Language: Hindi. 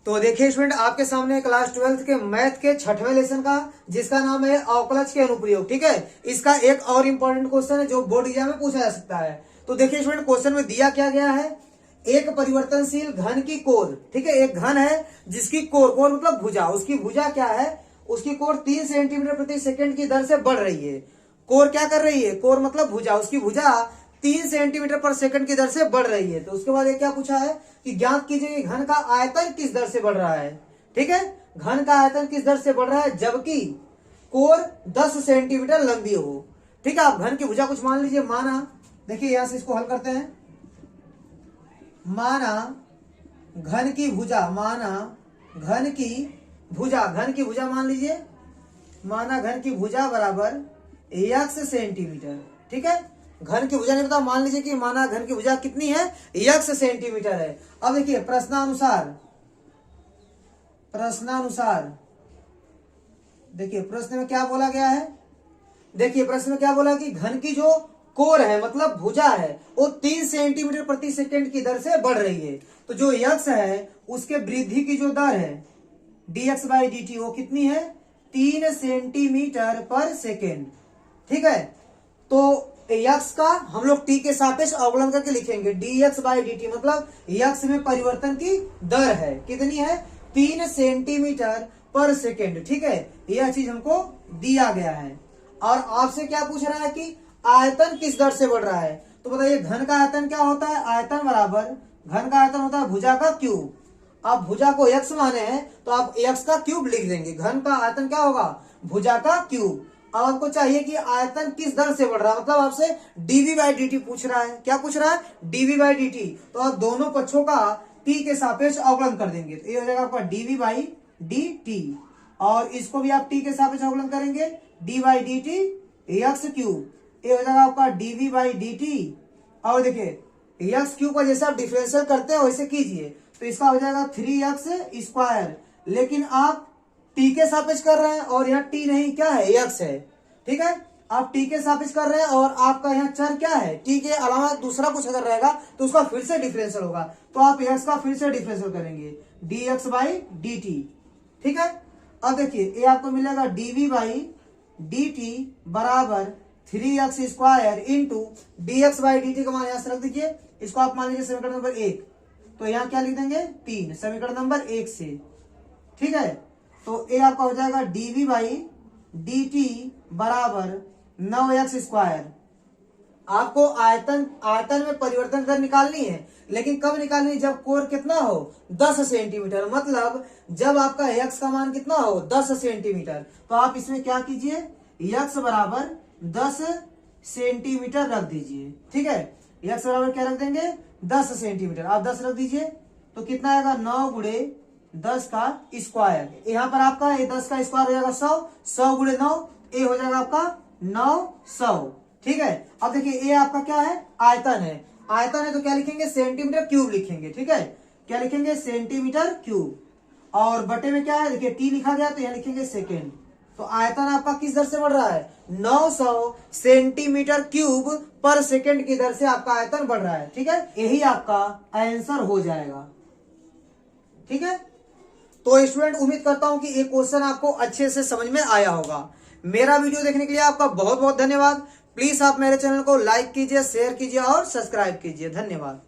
तो देखिए स्टूडेंट, आपके सामने क्लास 12th के मैथ के 6वें लेसन का जिसका नाम है अवकलज के अनुप्रयोग। ठीक है, इसका एक और इम्पोर्टेंट क्वेश्चन है जो बोर्ड एग्जाम में पूछा जा सकता है। तो देखिए स्टूडेंट, क्वेश्चन में दिया क्या गया है, एक परिवर्तनशील घन की कोर। ठीक है, एक घन है जिसकी कोर मतलब भुजा, उसकी भुजा क्या है, उसकी कोर 3 सेंटीमीटर प्रति सेकंड की दर से बढ़ रही है। कोर क्या कर रही है, कोर मतलब भुजा, उसकी भुजा 3 सेंटीमीटर पर सेकंड की दर से बढ़ रही है। तो उसके बाद ये क्या पूछा है कि ज्ञात कीजिए घन का आयतन किस दर से बढ़ रहा है। ठीक है, घन का आयतन किस दर से बढ़ रहा है जबकि कोर 10 सेंटीमीटर लंबी हो। ठीक है, आप घन की भुजा कुछ मान लीजिए, माना, देखिए यहां से इसको हल करते हैं। माना घन की भुजा, माना घन की भुजा मान लीजिए, माना घन की भुजा बराबर x सेंटीमीटर। ठीक है, घन की भुजा नहीं पता, मान लीजिए कि माना घन की भुजा कितनी है, x सेंटीमीटर है। अब देखिए प्रश्नानुसार देखिए प्रश्न में क्या बोला गया है, देखिए प्रश्न में क्या बोला कि घन की जो कोर है मतलब भुजा है वो 3 सेंटीमीटर प्रति सेकंड की दर से बढ़ रही है। तो जो x है उसके वृद्धि की जो दर है dx बाई dt वो कितनी है, 3 सेंटीमीटर पर सेकेंड। ठीक है, तो x का हम लोग t के सापेक्ष अवकलन करके लिखेंगे, dx बाई dt मतलब x में परिवर्तन की दर है, कितनी है, 3 सेंटीमीटर पर सेकेंड। ठीक है, यह चीज हमको दिया गया है। और आपसे क्या पूछ रहा है कि आयतन किस दर से बढ़ रहा है। तो बताइए घन का आयतन क्या होता है, आयतन बराबर, घन का आयतन होता है भुजा का क्यूब। आप भुजा को x माने हैं तो आप x का क्यूब लिख देंगे, घन का आयतन क्या होगा, भुजा का क्यूब। अब आपको चाहिए कि आयतन किस दर से बढ़ रहा है, मतलब आपसे dv बाई dt पूछ रहा है। क्या पूछ रहा है, dv बाई dt। तो आप दोनों पक्षों का t के सापेक्ष अवकलन कर देंगे, तो ये हो जाएगा आपका dv बाई dt, और इसको भी आप t के सापेक्ष अवकलन करेंगे, d by dt x cube, ये हो जाएगा आपका dv बाई dt। और देखिए x क्यूब का जैसे आप डिफरेंशियल करते हैं वैसे कीजिए, तो इसका हो जाएगा 3x स्क्वायर, लेकिन आप t के सापेक्ष कर रहे हैं और यहाँ t नहीं क्या है, x है। ठीक है, आप t के सापेक्ष कर रहे हैं और आपका यहाँ चर क्या है, t के अलावा दूसरा कुछ अगर रहेगा तो उसका फिर से डिफरेंशियल होगा, तो आप x का फिर से डिफरेंशियल करेंगे dx बाई dt। ठीक है, अब देखिए ये आपको मिलेगा dv बाई dt बराबर 3x square into dx by dt का मान यहां से रख दीजिए, इसको आप मान लीजिए समीकरण नंबर 1, तो यहाँ क्या लिख देंगे 3 समीकरण नंबर 1 से। ठीक है, तो ये आपका हो जाएगा dv बाई dt बराबर 9x स्क्वायर। आपको आयतन में परिवर्तन दर निकालनी है, लेकिन कब निकालनी है, जब कोर कितना हो 10 सेंटीमीटर, मतलब जब आपका x का मान कितना हो 10 सेंटीमीटर। तो आप इसमें क्या कीजिए, x बराबर 10 सेंटीमीटर रख दीजिए। ठीक है, x बराबर क्या रख देंगे 10 सेंटीमीटर, आप 10 रख दीजिए, तो कितना आएगा 9 गुणे 10 का स्क्वायर। यहाँ पर आपका ये 10 का स्क्वायर हो जाएगा 100, 100 गुणे 9 ये हो जाएगा आपका 900। ठीक है, अब देखिए ये आपका क्या है, आयतन है, आयतन है तो क्या लिखेंगे, सेंटीमीटर क्यूब लिखेंगे। ठीक है, क्या लिखेंगे, सेंटीमीटर क्यूब, और बटे में क्या है, देखिए t लिखा गया तो यहाँ लिखेंगे सेकेंड। तो आयतन आपका किस दर से बढ़ रहा है, 900 सेंटीमीटर क्यूब पर सेकेंड की दर से आपका आयतन बढ़ रहा है। ठीक है, यही आपका आंसर हो जाएगा। ठीक है, तो स्टूडेंट उम्मीद करता हूं कि ये क्वेश्चन आपको अच्छे से समझ में आया होगा। मेरा वीडियो देखने के लिए आपका बहुत बहुत धन्यवाद। प्लीज आप मेरे चैनल को लाइक कीजिए, शेयर कीजिए और सब्सक्राइब कीजिए। धन्यवाद।